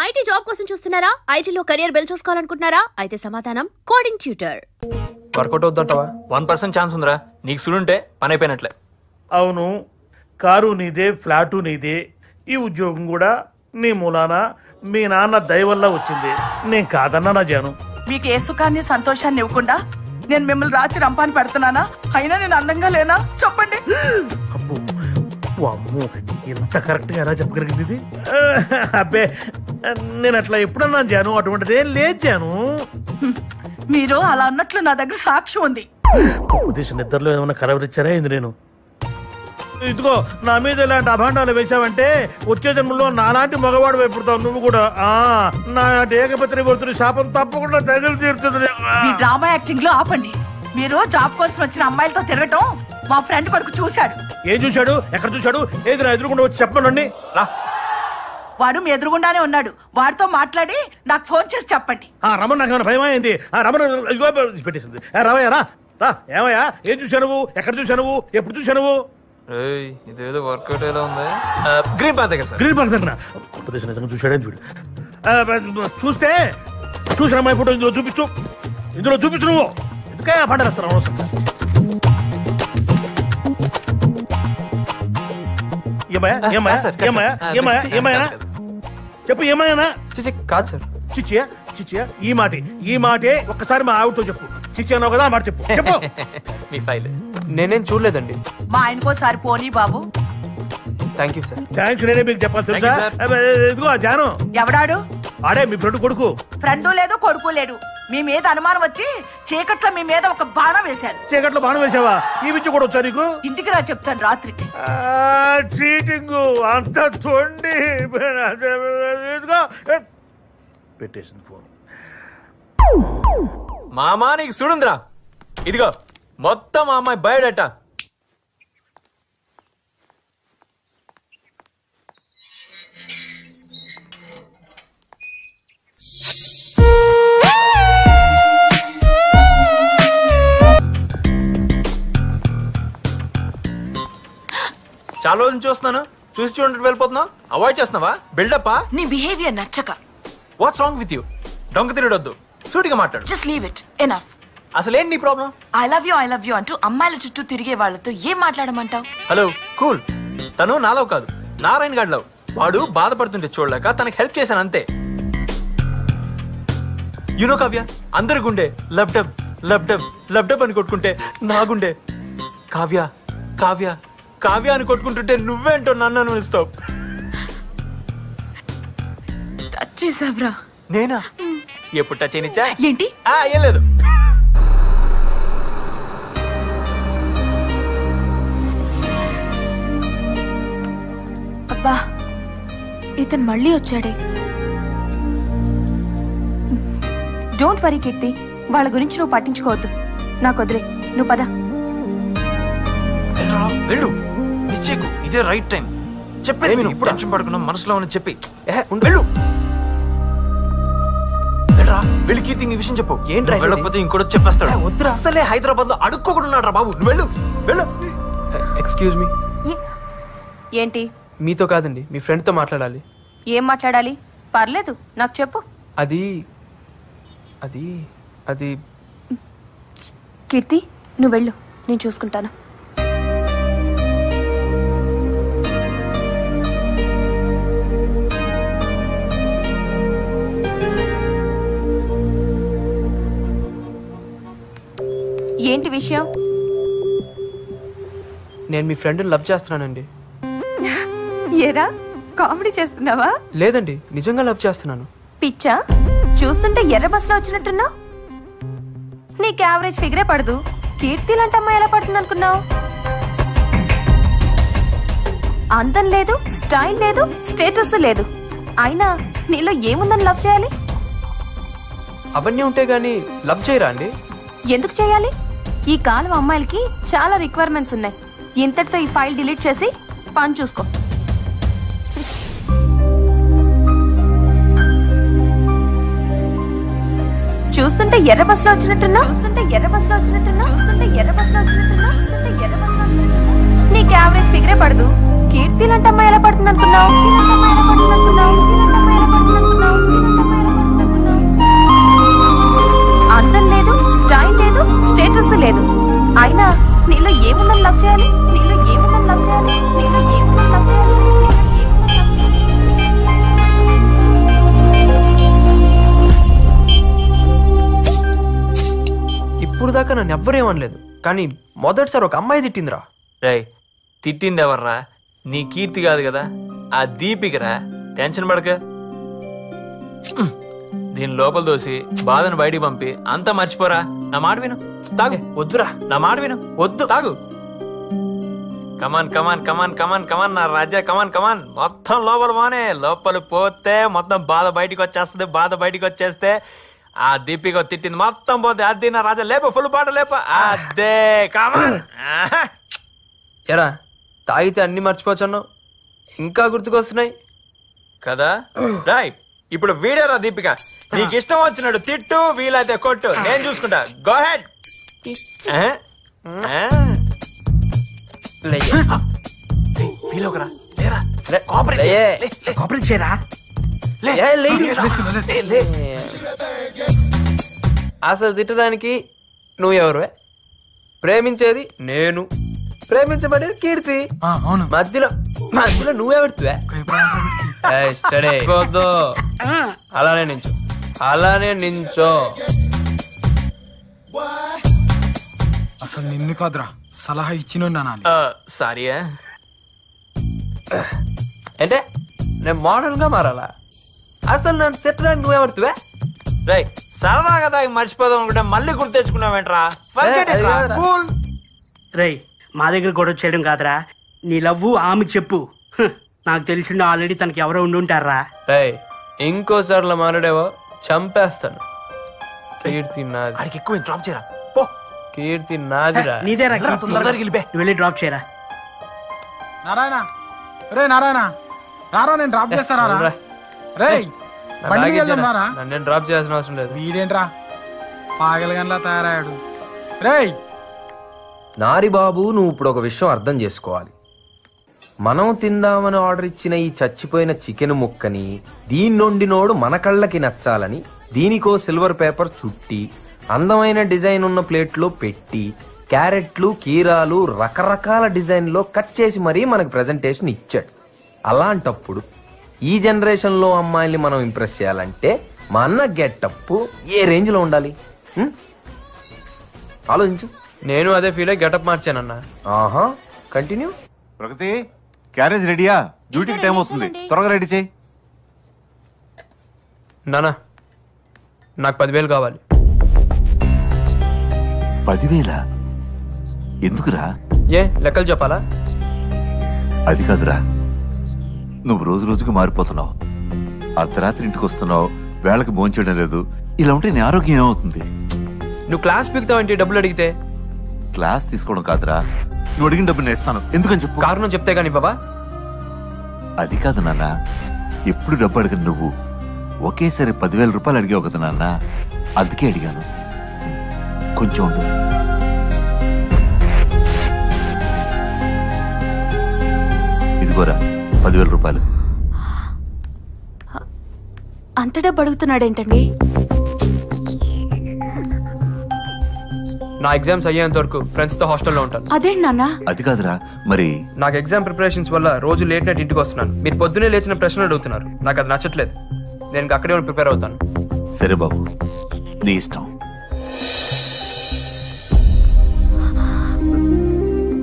IT job కోసం చూస్తున్నారా? ఐటీలో కెరియర్ బిల్డ్ చూసుకోవాలనుకుంటున్నారా? అయితే సమాధానం కోడింగ్ ట్యూటర్. వర్కౌట్ అవుతుంటావా? 1% ఛాన్స్ ఉందిరా. నీకు సుడుంటే పని అయిపోయినట్లే. అవును, కారు నీదే, ఫ్లాటు నీదే, ఈ ఉద్యోగం కూడా నీ మూలాన మీ నాన్న దయ వల్ల వచ్చింది. నేను కాదన్నా నా జాను. మీకు ఏ సుఖాన్ని సంతోషాన్ని ఇవ్వకుండా నేను మిమ్మల్ని రాచి రంపాన్ని పెడుతున్నానా? అయినా నేను అందంగా లేనా? చెప్పండి. అమ్మో, ఎంత కరెక్ట్ గా ఎలా చెప్పగలిగింది ఇది? అబ్బే, నేను అట్లా ఎప్పుడన్నా జాను, అటువంటిదే లేదు జాను. మీరు అలా అన్నట్లు నా దగ్గర సాక్ష్యం ఉంది. ఉద్దేశం నిద్రలో ఏమైనా కలవరిచ్చారా ఏంది? నేను ఇదిగో నా మీద ఇలాంటి అభాండాలు వేశావంటే వచ్చే జన్మలో నాలాంటి మగవాడు వైపుడతావు నువ్వు కూడా. నా ఏకపత్రి వర్తుని శాపం తప్పకుండా తగిలి తీరుతుంది. మీ డ్రామా యాక్టింగ్ లో ఆపండి. మీరు జాబ్ కోసం వచ్చిన అమ్మాయిలతో తిరగటం మా ఫ్రెండ్ కొడుకు చూశాడు. ఏం చూశాడు? ఎక్కడ చూశాడు? ఏది నా ఎదురుకుండా వచ్చి చెప్పనండి. వాడు మీ ఎదురుగుండానే ఉన్నాడు. వాడితో మాట్లాడి నాకు ఫోన్ చేసి చెప్పండి. రమణ, నాకు భయం అయింది. రమణ పెట్టేసింది. రావయ్యా, రా రా. ఏమయ్యా, ఏం చూశావు నువ్వు? ఎక్కడ చూశావు నువ్వు? ఎప్పుడు చూశావు నువ్వు? ఇదేదో వర్కౌట్ ఎలా ఉంది. గ్రీన్ పార్క్ దగ్గర సార్. గ్రీన్ పార్క్ దగ్గర నిజంగా చూశాడని వీడు. చూస్తే చూసిన అమ్మాయి ఫోటో ఇందులో చూపించు. ఇందులో చూపించు. నువ్వు ఎందుకే పండేస్తాను అవసరం. చెప్పు, ఏమాయనా? కాదు సార్. చిచ్చియా? చిచ్చియా? ఈ మాటే ఒక్కసారి మా ఆవిడతో చెప్పు. చిచ్చి అన్నావు కదా, మాట చెప్పు. చెప్పు. మీ ఫైల్ నేనేం చూడలేదండి. మా ఆయనకోసారి పోనీ బాబు. Thank you sir. థ్యాంక్స్ నేనే మీకు చెప్పాలి తెలుసా? ఇదిగో జాను. ఎవడాడు? ఆడే మీ ఫ్రెండ్ కొడుకు. ఫ్రెండు లేదు, కొడుకు లేడు. మీ మీద అనుమానం వచ్చి చీకట్లో మీ మీద ఒక బాణం వేశారు. చీకట్లో బాణం వేసావా? ఈ విద్య కూడా వచ్చా నీకు? ఇంటికి రా చెప్తాను రాత్రికి. చీటింగ్ అంత తొండి. పెట్టేసింది ఫోన్. మామా నీకు చూడుందిరా. ఇదిగో మొత్తం మా అమ్మాయి బయోడేటా. చాలా రోజులు చూస్తున్నాను, చూసి చూడండి వెళ్ళిపోతున్నావు. అవాయిడ్ చేస్తున్నావా? బిల్డప్పా? నీ బిహేవియర్ నచ్చక. What's wrong with you? డొంక తిరగొద్దు, సూటిగా మాట్లాడు. Just leave it. ఎనఫ్. అసలేంటి నీ ప్రాబ్లం? ఐ లవ్ యూ అంటూ అమ్మాయిల చుట్టూ తిరిగే వాళ్ళతో ఏం మాట్లాడమంటావు? Hello, cool. తను నాలో కాదు, నారాయణ గాడి లవ్. వాడు బాధపడుతుంటే చూడలేక తనకి హెల్ప్ చేశాను అంతే. యునో కావ్య, అందరి గుండె lub dub lub dub lub dub అని కొట్టుకుంటే నా గుండె కావ్య కావ్య కావ్య అని కొట్టుకుంటుంటే నువ్వేంటో నన్ను అనుభవిస్తావు. టచ్ చేసావ్రా? నేనా? ఎప్పుడు టచ్ అయినిచ్చా? ఏంటి? ఏం లేదు. అబ్బా, ఇతను మళ్ళీ వచ్చాడే. డోంట్ వరీ కీర్తి, వాళ్ళ గురించి నువ్వు పట్టించుకోవద్దు. నాకు వదిలే, నువ్వు పద. వెళ్ళు, నిశ్చయకు ఇదే రైట్ టైం. చెప్పేది నేను ఇప్పుడు టెన్షన్ పడుకున్నా, మనసులో అని చెప్పి వెళ్ళు. వెళ్ళి కీర్తి ఈ విషయం చెప్పు. ఏంటి వెళ్ళకపోతే ఇంకోటి చెప్పేస్తాడు. అసలే హైదరాబాద్ లో అడుక్కోకుండా ఉన్నాడు రా బాబు. నువ్వు వెళ్ళు వెళ్ళు. Excuse me. ఏంటి? మీతో కాదండి, మీ ఫ్రెండ్తో మాట్లాడాలి. ఏం మాట్లాడాలి? పర్లేదు, నాకు చెప్పు. అది అది అది కీర్తి, నువ్వు వెళ్ళు, నేను చూసుకుంటాను. ఏంటి విషయం? నేను మీ ఫ్రెండ్ని లవ్ చేస్తున్నానండి. ఏరా, కామెడీ చేస్తున్నావా? లేదండి, నిజంగా లవ్ చేస్తున్నాను. పిచ్చా? చూస్తుంటే ఎర్ర బస్సులో వచ్చినట్టున్నావు. నీకు యావరేజ్ ఫిగరే పడదు. కీర్తి లాంటి అమ్మాయి ఎలా పడుతుంది అనుకున్నావు? అందం లేదు, స్టైల్ లేదు, స్టేటస్ లేదు. అయినా నీలో ఏముందని లవ్ చేయాలి? అవన్నీ ఉంటే గానీ లవ్ చేయరా అండి? ఎందుకు చేయాలి? ఈ కాలం అమ్మాయిలకి చాలా రిక్వైర్మెంట్స్ ఉన్నాయి. ఇంతటితో ఈ ఫైల్ డిలీట్ చేసి పని చూసుకో. చూస్తుంటే ఎర్ర బస్సులో వచ్చినట్టున్నా. నీకు యావరేజ్ ఫిగరే పడదు. కీర్తి లాంటి అమ్మాయి ఎలా పడుతుంది అనుకున్నావు? ఇప్పుడు దాకా నన్ను ఎవ్వరేమనలేదు, కానీ మొదటిసారి ఒక అమ్మాయి తిట్టిందిరా. రేయ్, తిట్టింది ఎవర్రా? నీ కీర్తి కాదు కదా, ఆ దీపికరా. టెన్షన్ పడక. దీని లోపల దోసి బాధను బయటికి పంపి అంతా మర్చిపోరా. నా మాట విను, తాగు. వద్దురా, నా మాట విను, వద్దు, తాగు. కమాన్ కమాన్ కమాన్ కమాన్ కమాన్ నా రాజా, కమాన్ కమాన్. మొత్తం లోపల పోనే. లోపల పోతే మొత్తం బాధ బయటికి వచ్చేస్తుంది. బాధ బయటికి వచ్చేస్తే ఆ దీపిక తిట్టింది మొత్తం పోతే. అది నా రాజా, లేప, ఫుల్ బాట లేప. అదే కమాన్. ఎరా తాగితే అన్ని మర్చిపోవచ్చున్నావు, ఇంకా గుర్తుకొస్తున్నాయి కదా. రాయ్, ఇప్పుడు వీడేరా దీపిక. నీకు ఇష్టం వచ్చినాడు తిట్టు, వీలైతే కొట్టు, నేను చూసుకుంటా. Go head. అసలు తిట్టడానికి నువ్వెవరు? ప్రేమించేది నేను, ప్రేమించబడేది కీర్తి. మధ్యలో మధ్యలో నువ్వెవడుతువే? అలానే నించో, అలానే నించో. అసలు నిన్ను కాదురా, సలహా ఇచ్చినా. సారీ. అంటే నేను మోడల్ గా మారాలా? అసలు నన్ను తిట్టడానికి నువ్వెవడుతువే? రై, సరదా కదా మర్చిపోదాం అనుకుంటే మళ్ళీ గుర్తు తెచ్చుకున్నావేంట్రా? రై, మా దగ్గర గొడవ చేయడం కాదురా, నీ లవ్వు ఆమెకు చెప్పు. నాకు తెలిసిండు ఆల్రెడీ తనకి ఎవరో ఉండి ఉంటారా. రై, ఇంకోసార్లు మారాడేవో చంపేస్తాను. కీర్తి నాది. అడిగి ఎక్కువ డ్రాప్ చేయరా. కీర్తి నాదిరా. నీదేరా, నువ్వు వెళ్ళి డ్రాప్ చేయరా. నారాయణ, రే నారాయణ, రారా, నేను డ్రాప్ చేస్తారా? రే, నేను డ్రాప్ చేయాల్సిన అవసరం లేదు. వీడేంట్రా పాగలగన్లా తయారయ్యాడు. రేయ్ నారి బాబు, నువ్వు ఇప్పుడు ఒక విషయం అర్థం చేసుకోవాలి. మనం తిందామని ఆర్డర్ ఇచ్చిన ఈ చచ్చిపోయిన చికెన్ ముక్కని దీన్నొండినోడు మన కళ్ళకి నచ్చాలని దీనికో సిల్వర్ పేపర్ చుట్టి అందమైన డిజైన్ ఉన్న ప్లేట్లో పెట్టి క్యారెట్లు, కీరాలు రకరకాల డిజైన్ లో కట్ చేసి మరీ మనకు ప్రెజెంటేషన్ ఇచ్చాడు. అలాంటప్పుడు ఈ జనరేషన్ లో అమ్మాయిల్ని మనం ఇంప్రెస్ చేయాలంటే మా అన్న గెటప్ ఏ రేంజ్ లో ఉండాలి? ఆలోచించు. నేను అదే ఫీల్ అయ్యి గెటప్ మార్చానన్నా. ఆహా, కంటిన్యూ. ప్రగతి, క్యారేజ్ రెడీయా? డ్యూటీకి టైం వస్తుంది, త్వరగా రెడీ చేయి. నానా, నాకు 10,000 కావాలి. 10,000? ఎందుకురా? ఏ లెక్కలు చెప్పాలా? అది కాదురా, నువ్వు రోజు రోజుకి మారిపోతున్నావు. అర్ధరాత్రి ఇంటికి వస్తున్నావు, వేళకి భోంచేయడం లేదు. ఇలా ఉంటే నీ ఆరోగ్యం ఏమవుతుంది? నువ్వు క్లాస్ పీకుతావంటే డబ్బులు అడిగితే? క్లాస్ తీసుకోవడం కాదురా, నువ్వు అడిగిన డబ్బులు నేను ఇస్తాను. ఎందుకని చెప్పు. కారణం చెప్తే గానీ బాబా. అది కాదు నాన్న, ఎప్పుడు డబ్బు అడిగిన నువ్వు ఒకేసారి 10,000 రూపాయలు అడిగావు కదా నాన్న, అందుకే అడిగాను. కొంచెం ఉండు. ఇదిగోరా 10,000 రూపాయలు. అంత డబ్బు అడుగుతున్నాడేంటండి? నా ఎగ్జామ్స్ అయ్యేంత వరకు ఫ్రెండ్స్ తో హాస్టల్లో ఉంటాను. అదేంటి నాన్న? అది కాదురా, మరి నాకు ఎగ్జామ్ ప్రిపరేషన్స్ వల్ల రోజు లేట్ నైట్ ఇంటికి వస్తున్నాను. మీరు పొద్దునే లేచిన ప్రశ్నలు అడుగుతున్నారు, నాకు అది నచ్చట్లేదు. నేను అక్కడే ప్రిపేర్ అవుతాను. సరే బాబు, నీ ఇష్టం.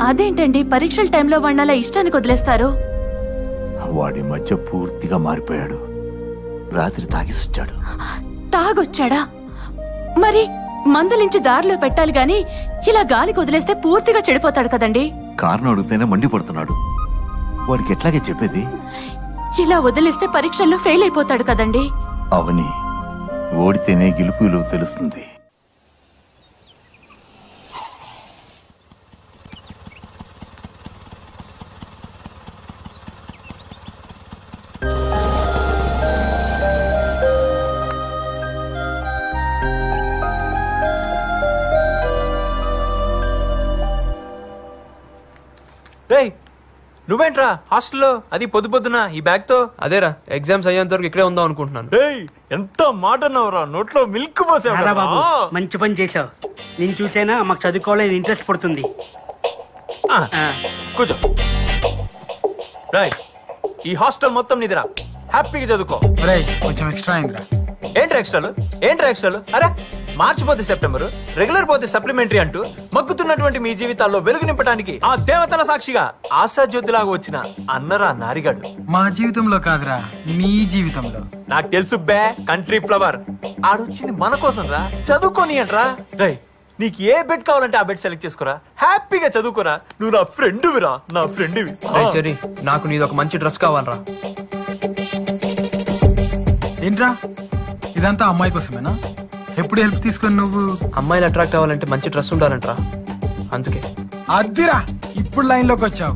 అదేంటండి పరీక్షల టైంలో వాడిని అలా ఇష్టానికి వదిలేస్తారు? వాడి మధ్య పూర్తిగా మారిపోయాడు. రాత్రి తాగిసొచ్చాడు. తాగొచ్చాడా? మరి మందులించి దారిలో పెట్టాలి గాని ఇలా గాలికి వదిలేస్తే పూర్తిగా చెడిపోతాడు కదండి. కారణం అడిగితేనే మండిపడుతున్నాడు. వాడికి ఎట్లాగే చెప్పేది? ఇలా వదిలేస్తే పరీక్షల్లో ఫెయిల్ అయిపోతాడు కదండి. అవని, ఓడితేనే గెలుపు విలువ తెలుస్తుంది. రేయ్, నువ్వేంట్రా హాస్టల్లో, అది పొద్దు పొద్దున ఈ బ్యాగ్ తో? అదేరా, ఎగ్జామ్స్ అయ్యేంత వరకు ఇక్కడే ఉందాం అనుకుంటున్నాను. ఎంత మాట అన్నావురా, నోట్లో మిల్క్ పోసావు. బాబు, మంచి పని చేసావు. నేను చూసైనా మాకు చదువుకోవాలని ఇంట్రెస్ట్ పడుతుంది. కూర్చో. రాయ్, ఈ హాస్టల్ మొత్తం నీదిరా, హ్యాపీగా చదువుకో. కొంచెం ఎక్స్ట్రా అయిందిరా. ఏంట్రా ఎక్స్ట్రాలు? అరే మార్చి పోతే సెప్టెంబర్, రెగ్యులర్ పోతే సప్లిమెంటరీ అంటూ మగ్గుతున్నటువంటి మీ జీవితాల్లో వెలుగు నింపడానికి ఆ దేవతల సాక్షిగా ఆశాజ్యోతిలాగా వచ్చిన అన్నరా నారిగాడు. మా జీవితంలో కాదురా, నీ జీవితంలో. నాకు తెలుసు బే, కంట్రీ ఫ్లవర్. ఆడొచ్చింది మన కోసం రా, చదువుకోని అంట్రా. రై, నీకు ఏ బెడ్ కావాలంటే ఆ బెడ్ సెలెక్ట్ చేసుకోరా, హ్యాపీగా చదువుకోరా. నువ్వు నా ఫ్రెండ్విరా, నా ఫ్రెండ్వి. చెర్రీ, నాకు నీది ఒక మంచి డ్రెస్ కావాలరా. ఏంట్రా ఇదంతా అమ్మాయి కోసమేనా? ఎప్పుడు హెల్ప్ తీసుకొని నువ్వు అమ్మాయిలు అట్రాక్ట్ అవ్వాలంటే మంచి డ్రెస్ ఉండాలంటరా, అందుకే. అద్దిరా, ఇప్పుడు లైన్ లోకి వచ్చావు.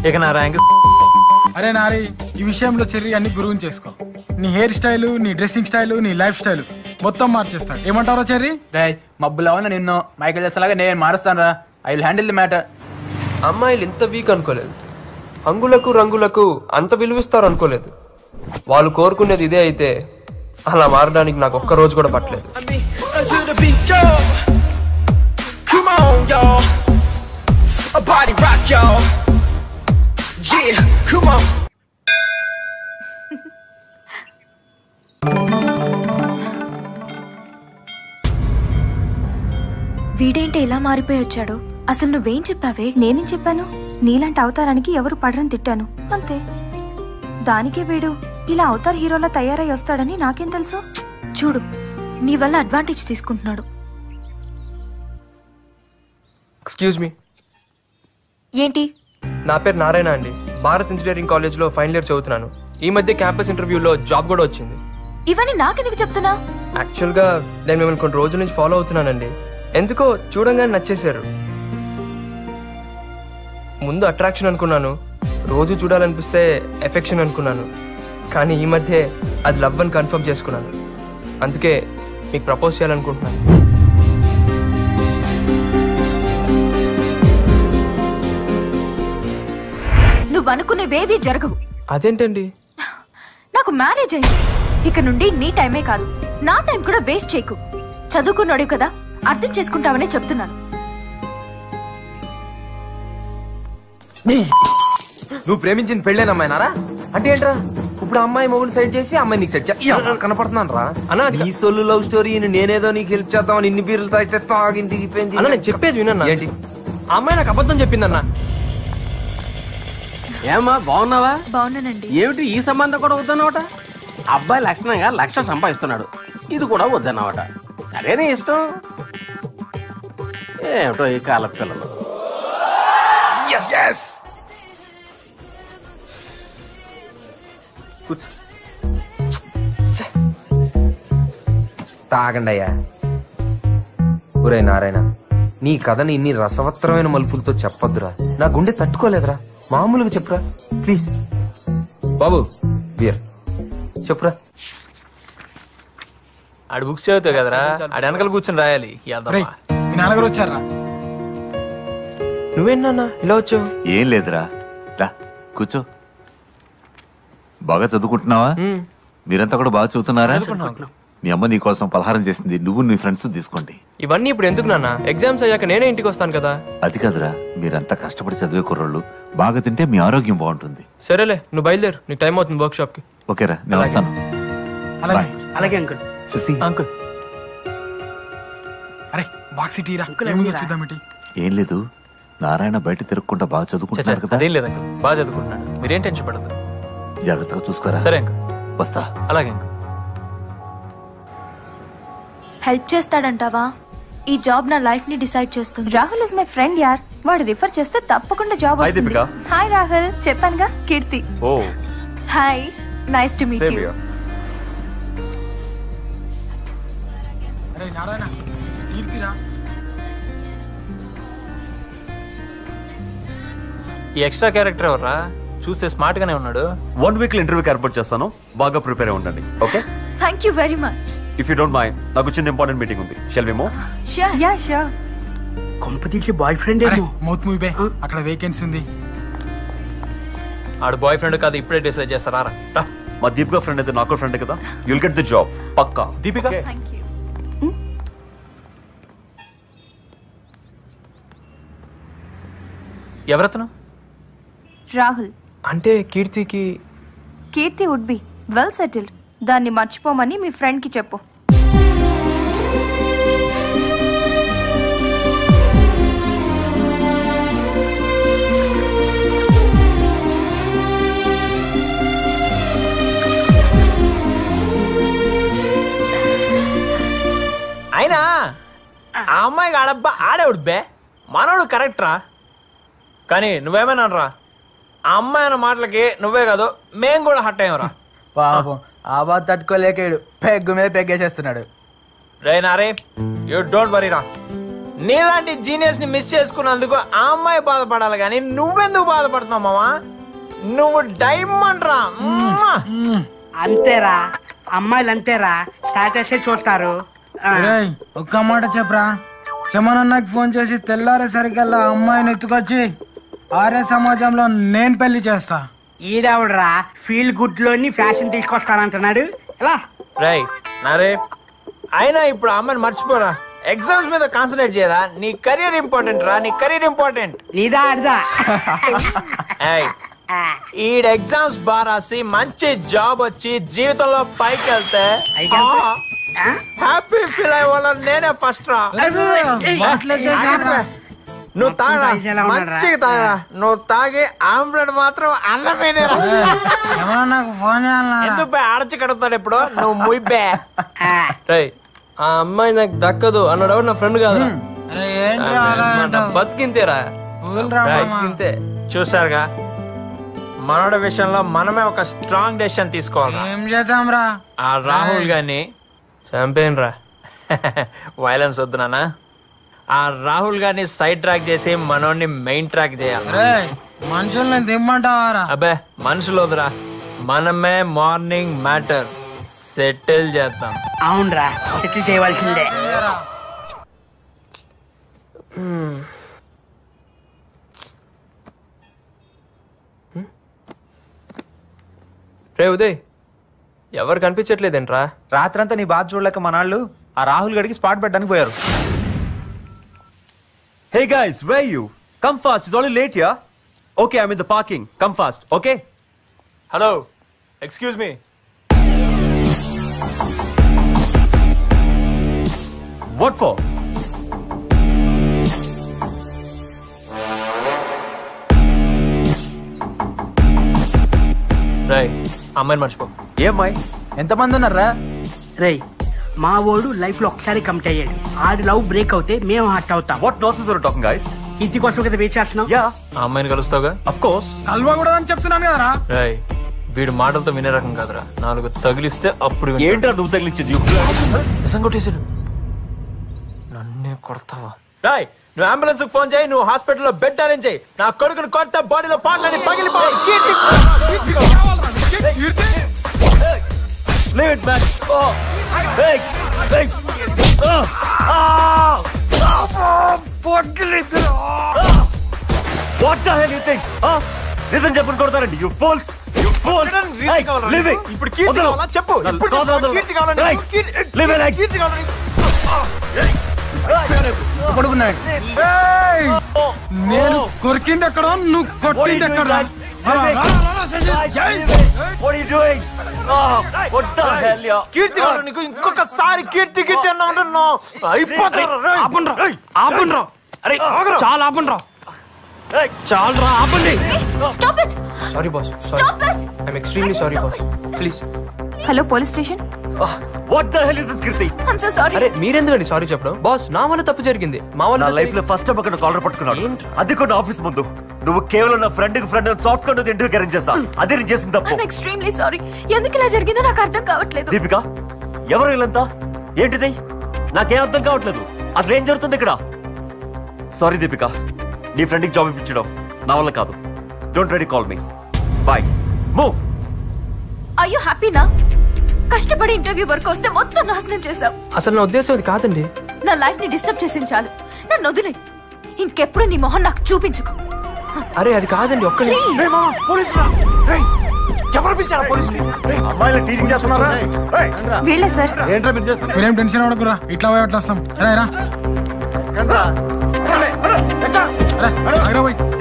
ఇక నా ర్యాంక్. అరే నారి, ఈ విషయంలో చెర్రీ అన్ని గురువుని చేసుకో. నీ హెయిర్ స్టైలు, నీ డ్రెస్సింగ్ స్టైలు, నీ లైఫ్ స్టైల్ మొత్తం మార్చేస్తాడు. ఏమంటారో చెర్రీ? రే మబ్బులో ఉన్న నిన్ను మైకేల్ జాక్సన్ నేను మారుస్తాను రా. I will handle the matter. అమ్మాయిలు ఇంత వీక్ అనుకోలేదు, హంగులకు రంగులకు అంత విలువిస్తారు అనుకోలేదు. వాళ్ళు కోరుకునేది ఇదే అయితే అలా మారడానికి నాకు ఒక్క రోజు కూడా పట్టలేదు. వీడేంటి ఇలా మారిపోయి వచ్చాడు? అసలు నువ్వేం చెప్పావే? నేనేం చెప్పాను? నీలాంటి అవతారానికి ఎవరు పడరని తిట్టాను, అంతే. దానికే వీడు ఇలా అవతార్ హీరోలా తయారై వస్తాడని నాకేం తెలుసు? చూడు, నీ వల్ల అడ్వాంటేజ్ తీసుకుంటున్నాడు. Excuse me. ఏంటి? నా పేరు నారాయణ అండి. భారత్ ఇంజనీరింగ్ కాలేజ్లో ఫైనల్ ఇయర్ చదువుతున్నాను. ఈ మధ్య క్యాంపస్ ఇంటర్వ్యూలో జాబ్ కూడా వచ్చింది. ఇవన్నీ నాకెందుకు చెప్తున్నా? యాక్చువల్గా నేను మిమ్మల్ని కొన్ని రోజుల నుంచి ఫాలో అవుతున్నానండి. ఎందుకో చూడంగానే నచ్చేశారు. ముందు అట్రాక్షన్ అనుకున్నాను, రోజు చూడాలనిపిస్తే ఎఫెక్షన్ అనుకున్నాను. కానీ ఈ మధ్య అది లవ్ అని కన్ఫర్మ్ చేసుకున్నాను. అందుకే మీకు ప్రపోజ్ చేయాలనుకుంటున్నాను. నువ్వు అనుకునేవేవి జరగవు. అదేంటండి? నాకు మ్యారేజ్ అయింది. ఇక నుండి నీ టైమే కాదు, నా టైం కూడా వేస్ట్ చేయకు. చదువుకున్నాడు కదా, అర్థం చేసుకుంటావనే చెప్తున్నాను. నువ్వు ప్రేమించిన పెళ్ళేనమ్మాయినారా అంటే ఏంట్రా? ఇప్పుడు అమ్మాయి మొగుడు సైడ్ చేసి అమ్మాయి నీకు సెట్ కనపడుతున్నాను రా అన్నా. ఈ సొల్లు లవ్ స్టోరీ నేనేదో నీకు హెల్ప్ చేద్దామని ఇన్ని బీర్లు తాగితే తాగింది దిగిపోయింది. అన్న నేను చెప్పేది వినన్నా. ఏంటి? అమ్మాయి నాకు అబద్ధం చెప్పిందన్నా. ఏమా బాగున్నావా? బాగున్నానండి. ఏమిటి ఈ సంబంధం కూడా వద్దన్నమాట? అబ్బాయి లక్షణంగా 1,00,000 సంపాదిస్తున్నాడు, ఇది కూడా వద్దన్నమాట. సరేనే ఇష్టం. ఏమిటో ఈ కాల పిల్లలు. తాగండి అయ్యా. ఒరే నారాయణ, నీ కథని ఇన్ని రసవత్తరమైన మలుపులతో చెప్పొద్దురా. నా గుండె తట్టుకోలేదురా. మామూలుగా చెప్పురా ప్లీజ్. బాబు బియర్ చెప్పురా. ఆడు బుక్స్ చదువుతావు కదరా, ఆడు వెనకాల కూర్చొని రాయాలి. మీ నాన్నగారు వచ్చారా? నువ్వేనా ఇలా వచ్చావు? ఏం లేదురా, రా కూర్చో. బాగా చదువుకుంటున్నావా? మీరంతా కూడా బాగా చదువుతున్నారా? మీ అమ్మ నీ కోసం పలహారం చేసింది, నువ్వు నీ ఫ్రెండ్స్ తీసుకోండి. ఇవన్నీ ఇప్పుడు ఎందుకు నాన్న? ఎగ్జామ్స్ అయ్యాక నేనే ఇంటికి వస్తాను కదా. అది కాదురా, మీరంతా కష్టపడి చదివే కుర్రోళ్ళు. బాగా తింటే మీ ఆరోగ్యం బాగుంటుంది. సరేలే, నువ్వు బయలుదేరు, నీకు టైం అవుతుంది వర్క్ షాప్ కి. ఓకేరా, నేను వస్తాను. అలాగే అంకుల్. శశి అంకుల్. అరే బాక్స్ టీరా, చూద్దామేంటి? ఏం లేదు, నారాయణ బయట తిరగకుండా బాగా చదువుకుంటున్నాడు కదా. అదేం లేదు అంకుల్, బాగా చదువుకుంటున్నాడు. మీరేం టెన్షన్ పడద్దు. జాగ్రత్తగా చూసుకోరా. సరే అంకుల్, వస్తా. అలాగే అంకుల్. హెల్ప్ చేస్తాడంటావా? ఈ జాబ్ నా లైఫ్ ని డిసైడ్ చేస్తుంది. రాహుల్ ఇస్ మై ఫ్రెండ్ యార్. వాడు రిఫర్ చేస్తే తప్పకుండా జాబ్ వస్తుంది. హాయ్ రాహుల్, చెప్పానుగా, Keerthi. Hi, nice to meet you. అరే నారాయణ, కీర్తిరా. ఈ ఎక్స్ట్రా క్యారెక్టర్ ఎవర్రా? చూస్తే స్మార్ట్ గానే ఉన్నాడు. 1 వీక్ ఇంటర్వ్యూకి ఏర్పాటు చేస్తాను, బాగా ప్రిపేర్ అయి ఉండండి. Okay, thank you very much. If you don't mind, నాకు చిన్న ఇంపార్టెంట్ మీటింగ్ ఉంది. Shall we move? Sure. Yeah sure. కొంపతీసి బాయ్ ఫ్రెండ్ ఏమో. మౌత్ మూవీ బే, అక్కడ వేకెన్సీ ఉంది. ఆడు బాయ్ ఫ్రెండ్ కాదు, ఇప్పుడే డిసైడ్ చేస్తారా? రా. మా దీపిక ఫ్రెండ్ అయితే నాకు ఫ్రెండ్ కదా. యుల్ గెట్ ది జాబ్ పక్కా. Deepika, thank you. ఎవరతను? రాహుల్. అంటే కీర్తికి? Keerthi would be well settled. దాన్ని మర్చిపోమని మీ ఫ్రెండ్ కి చెప్పు. ఆడబ్బా ఆడేవుడు బే మనోడు కరెక్ట్ రా. కానీ నువ్వేమైనా రా ఆ అమ్మాయి అన్న మాటలకి నువ్వే కాదు మేం కూడా హట్ అయ్యాం రా. పాపం ఆ బాధ తట్టుకోలేకాడు, పెగ్గు మీద పెగ్గేసేస్తున్నాడు. రే యూ డోంట్ వరీ రా. నీలాంటి జీనియస్ ని మిస్ చేసుకున్నందుకు ఆ అమ్మాయి బాధపడాలి కానీ నువ్వెందుకు బాధపడుతున్నావు మావా? నువ్వు డైమండ్ రా. అంతేరా, అమ్మాయిలు అంతేరా, స్టాటస్ చూస్తారు. ఒక్క మాట చెప్పరా, చమనన్నకి ఫోన్ చేసి తెల్లారేసరికల్లా అమ్మాయిని ఎత్తుకొచ్చి ఆర్య సమాజంలో నేను పెళ్లి చేస్తా. ఈడెవడరా ఫీల్ గుడ్ లోని ఫ్యాషన్ తీసుకొస్తానంటున్నాడు. ఎలా రై నారే అయినా ఇప్పుడు అమ్మాయిని మర్చిపోరా, ఎగ్జామ్స్ మీద కాన్సన్ట్రేట్ చేయరా. నీ కెరీర్ ఇంపార్టెంట్ రా, నీ కెరీర్ ఇంపార్టెంట్. నీదా అడదా ఈడ ఎగ్జామ్స్ బాగా రాసి మంచి జాబ్ వచ్చి జీవితంలో పైకి వెళ్తే హ్యాపీ ఫీల్ అయ్యే నేనే ఫస్ట్ రా. నువ్వు తాగరా, మంచిగా తాగరా. నువ్వు తాగి ఆమ్లెట్ మాత్రం అన్నమేనే రా. ఎందుకు ఆడచి కడుగుతాడు ఇప్పుడు నువ్వు ముయ్యే. ఆ అమ్మాయి నాకు దక్కదు అన్నాడు నా ఫ్రెండ్ కాదు, బతికింతేరా బతికింతే. చూసారుగా మనోడి విషయంలో మనమే ఒక స్ట్రాంగ్ డెసిషన్ తీసుకోవాలి. ఏం చేద్దాం రా, ఆ రాహుల్ గాని చంపేన్ రా. వైలెన్స్ వద్దు నాన్న. ఆ రాహుల్ గారిని సైడ్ ట్రాక్ చేసి మనోడిని మెయిన్ ట్రాక్ చేయాలి. మనుషుల్ని దిమ్మంటావారా? అబ్బే మనుషులు వద్దురా, మనమే మార్నింగ్ మ్యాటర్ సెటిల్ చేద్దాం. అవునరా, సెటిల్ చేయవలసిందే. రే ఉదయ్, ఎవరు కనిపించట్లేదేంట్రా? రాత్రంతా నీ బాధ చూడలేక మనాళ్ళు ఆ రాహుల్ గడికి స్పాట్ పెట్టడానికి పోయారు. Hey guys, where you? Come fast, it's already late here. Okay, I'm in the parking. Come fast, okay? Hello, excuse me. What for? Ray, అమ్మాయిని మర్చిపో. ఏ అమ్మాయి? ఎంతమంది ఉన్నారా? రేయ్ మా వాడు లైఫ్ లో ఒకసారి కమిట్ అయ్యాడు, ఆడి లవ్ బ్రేక్ అవుతే మేము హట్ అవుతాం. What nonsense are you talking, guys? ఇంటి కోసం కదా వెయిట్ చేస్తున్నాం. Yeah, ఆ అమ్మాయిని కలుస్తావుగా? of course. కలవకూడదని చెప్తున్నాను కదరా. రాయ్ వీడు మాటలతో వినే రకం కాదురా, 4 తగిలిస్తే అప్పుడు ఏంట్రా నువ్వు తగిలించింది? నిజం కొట్టేసాడు. నన్నే కొడతావా? రాయ్ నువ్వు అంబులెన్స్ ఫోన్ చేయి, నువ్వు హాస్పిటల్లో బెడ్ అరేంజ్ చేయి. నా కొడుకుని కొడితే బాడీలో పాటలని పగిలిపోయి Leave it, man. Oh, hey, hey. What the hell you think? Listen, చెప్పు కొడతారండి. You fools. You fools. Hey, leave it. ఇప్పుడు కీర్తి కావాలా చెప్పు. ఇప్పుడు కీర్తి కావాలా? Leave it. కీర్తి కావాలా? పడుకున్నాడు. నేను కొరికింది ఎక్కడ, నువ్వు కొట్టింది ఎక్కడ? What are you doing? What the hell, yeah? కీర్తి కావాలా నీకు? ఇంకొకసారి కీర్తి కీర్తి అన్నా అయిపోతారా? ఆపండ్రా, అరే చాలా ఆపండ్రా, చాలరా ఆపండి. Stop it. Sorry boss, stop it. I'm extremely sorry boss, please. Hello police station. What the hell is this, Kirti? I'm so sorry. అరే మీరెందుకండి సారీ చెప్పడం? బాస్ నా వల్ల తప్పు జరిగింది. మా వల్ల నా లైఫ్ లో ఫస్ట్ టైం అక్కడ కాలర్ పట్టుకున్నాడు. అది కూడా ఆఫీస్ ముందు. నువ్వు కేవలం నా friend soft card interview arrange చేస్తా. అదే నేను చేసిన తప్పు. I'm extremely sorry. ఎందుకు ఇలా జరిగిందో నాకు అర్థం కావట్లేదు. దీపిక, ఎవరు వీళ్ళంతా? ఏంటిది? నాకేం అర్థం కావట్లేదు. అసలు ఏం జరుగుతుంది ఇక్కడ? సారీ దీపిక, నీ ఫ్రెండ్కి జాబ్ ఇప్పించడం నా వల్ల కాదు. Don't ready call me. Bye. Move. Are you happy now? కష్టపడి ఇంటర్వ్యూ వరకు వస్తే మొత్తం నాశనం చేసావు. అసలు నా ఉద్దేశం అది కాదండి. నా లైఫ్ ని డిస్టర్బ్ చేసింది చాలు. నన్ను వదిలే. ఇంకెప్పుడు నీ మొహం నాకు చూపించుకో. అరే అది కాదండి, ఒక్క ఎవరు పిలిచారా పోలీసులు? అమ్మాయిలు టీచింగ్ చేస్తున్నారా? వీళ్ళే సార్. ఏంట్రా మీరు చేస్తున్నారు? మీరేం టెన్షన్ అవ్వకురా, ఇట్లా పోయి అట్లా వస్తాం. రా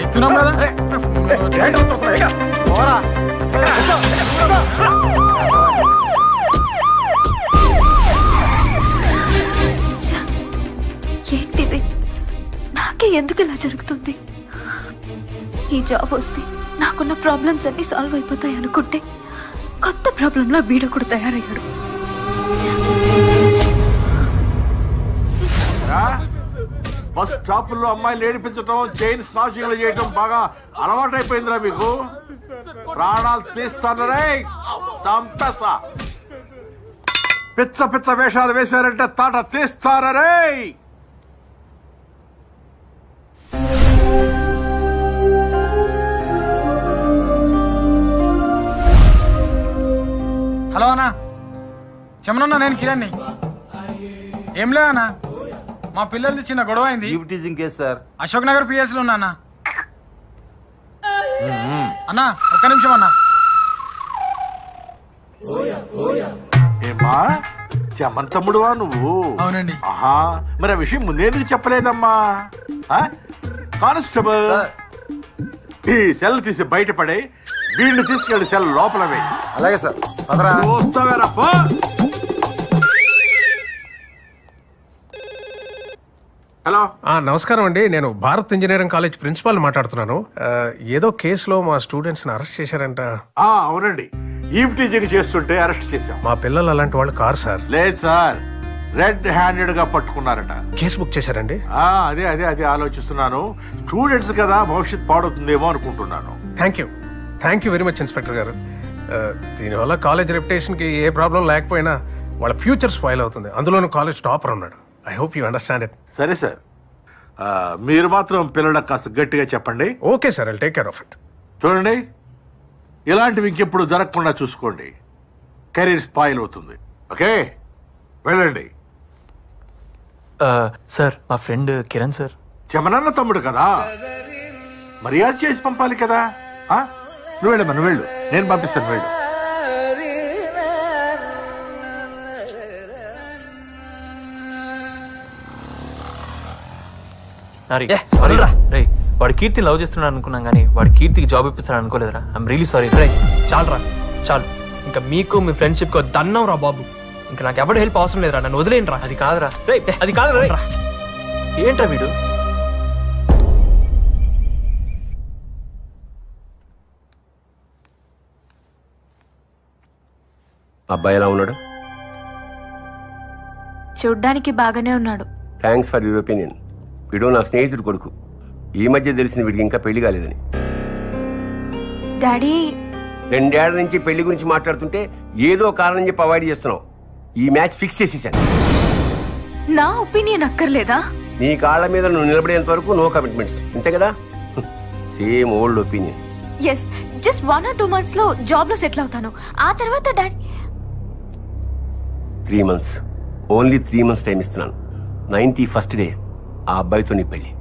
ఎత్తున్నాం కదా. ఏంటిది? నాకే ఎందుకు ఇలా జరుగుతుంది? ఈ జాబ్ వస్తే నాకున్న ప్రాబ్లమ్స్ అన్ని సాల్వ్ అయిపోతాయి అనుకుంటే కొత్త ప్రాబ్లంలా వీడు కూడా తయారయ్యాడు. బస్ స్టాపుల్లో అమ్మాయిలు ఏడిపించడం, చైన్ స్నాచింగ్లు చేయటం బాగా అలవాటైపోయిందిరా మీకు. ప్రాణాలు తీస్తాను రే, చంపేస్తా. పిచ్చ పిచ్చ వేషాలు వేశారంటే తాట తీస్తారా రే. హలో అన్నా, చెమనన్నా, నేను కిరణ్ని. ఏం లే అన్నా, మా పిల్లలది చిన్న గొడవ అయింది. అశోక్ నగర్ పిఎస్ లో ఉన్నా అన్నా. అన్నా ఒక్క నిమిషం అన్నా. ఏమా చెమన్ తమ్ముడువా నువ్వు? అవునండి. ఆహా, మరి ఆ విషయం ముందేందుకు చెప్పలేదమ్మా? కానిస్టేబుల్, ఈ సెల్ తీసి బయటపడే, వీడిని తీసుకెళ్ళి సెల్ లోపల వేయి. అలాగే సార్. వస్తావేరా? హలో, నమస్కారం అండి. నేను భారత్ ఇంజనీరింగ్ కాలేజ్ ప్రిన్సిపాల్ మాట్లాడుతున్నాను. ఏదో కేసులో మా స్టూడెంట్స్ ని అరెస్ట్ చేశారంట. అవునండి, ఈవ్ టీచింగ్ చేస్తుంటే అరెస్ట్ చేశాం. మా పిల్లలు అలాంటి వాళ్ళు కారు సార్. లేదు సార్, రెడ్ హ్యాండెడ్ గా పట్టుకున్నారట. కేసు బుక్ చేశారండి? అదే అదే అదే ఆలోచిస్తున్నాను. స్టూడెంట్స్ కదా, భవిష్యత్ పాడవుతుందేమో అనుకుంటున్నాను. Thank you very much inspector గారు. దీనివల్ల కాలేజ్ రెప్యుటేషన్ కి ఏ ప్రాబ్లం లేకపోయినా వాళ్ళ ఫ్యూచర్ స్పాయిల్ అవుతుంది. అందులోనూ కాలేజ్ టాపర్ ఉన్నాడు. I hope you understand it. సరే సార్, మీరు మాత్రం పిల్లలకు కాస్త గట్టిగా చెప్పండి. Okay sir, I'll take care of it. చూడండి, ఇలాంటివి ఇంకెప్పుడు జరగకుండా చూసుకోండి. కెరీర్ స్పాయిల్ అవుతుంది. ఓకే, వెళ్ళండి. సార్, మా ఫ్రెండ్ కిరణ్ సార్. చెమనన్న తమ్ముడు కదా, మర్యాద చేసి పంపాలి కదా. నువ్వు వెళ్ళమ్మా, నువ్వు వెళ్ళు, నేను పంపిస్తాను, వెళ్ళు. వాడు కీర్తి లవ్ చేస్తున్నాడు అనుకున్నాం, కానీ వాడు కీర్తికి జాబ్ ఇప్పిస్తాడు అనుకోలేదురా. I'm really sorry. చాలరా, చాలు. ఇంకా మీకు మీ ఫ్రెండ్షిప్ కి దన్నం రా బాబు. ఇంకా నాకు ఎవరు హెల్ప్ అవసరం లేదురా, నన్ను వదిలేండి రా. అది కాదురా, అది కాదురా. ఏంట్రా వీడు? అబ్బాయి ఎలా ఉన్నాడు? చూడ్డానికి బాగానే ఉన్నాడు. Thanks for your opinion. వీడు నా స్నేహితుడు కొడుకు. ఈ మధ్య తెలిసింది వీడికి ఇంకా పెళ్లి కాలేదని. డాడీ, 2 ఏళ్ల నుంచి పెళ్లి గురించి మాట్లాడుతుంటే ఏదో కారణం చెప్పి అవాయిడ్ చేస్తున్నావు. ఈ మ్యాచ్ ఫిక్స్ చేసేసాను. నా ఒపీనియన్ అక్కర్లేదా? నీ కాళ్ళ మీద నువ్వు నిలబడేంత వరకు నో కమిట్మెంట్స్, అంతే కదా? Same old opinion. Yes, just 1 or 2 months లో జాబ్ లో సెటిల్ అవుతాను. ఆ తర్వాత daddy 3 months, only 3 months time ఇస్తున్నాను. 91st డే ఆ అబ్బాయితో నీ పెళ్లి.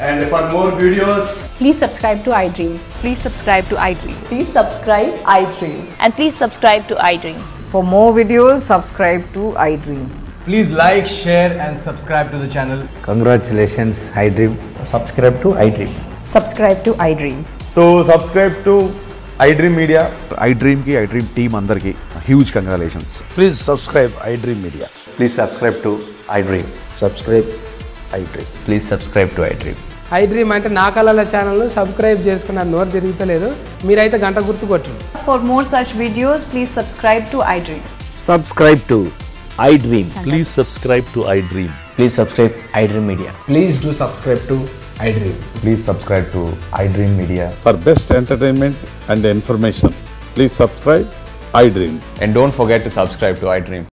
And for more videos, please subscribe to iDream. Please subscribe to iDream. Please subscribe iDream. And please subscribe to iDream. For more videos, subscribe to iDream. Please like, share and subscribe to the channel. Congratulations, iDream. Subscribe to iDream. Subscribe to iDream. so subscribe to iDream Media. iDream ki iDream team andarki huge congratulations. Please subscribe iDream Media. Please subscribe to iDream. Subscribe iDream. Please subscribe to iDream. iDream అంటే నా కళల channel subscribe చేసుకున్న నోరు తిరుగుతలేదు. మీరైతే గంట గుర్తు కొట్టండి. For more such videos, please subscribe to iDream. Subscribe to iDream. Please subscribe to iDream. Please subscribe iDream Media. Please do subscribe to iDream. Please subscribe to iDream Media. For best entertainment and information, please subscribe iDream. And don't forget to subscribe to iDream.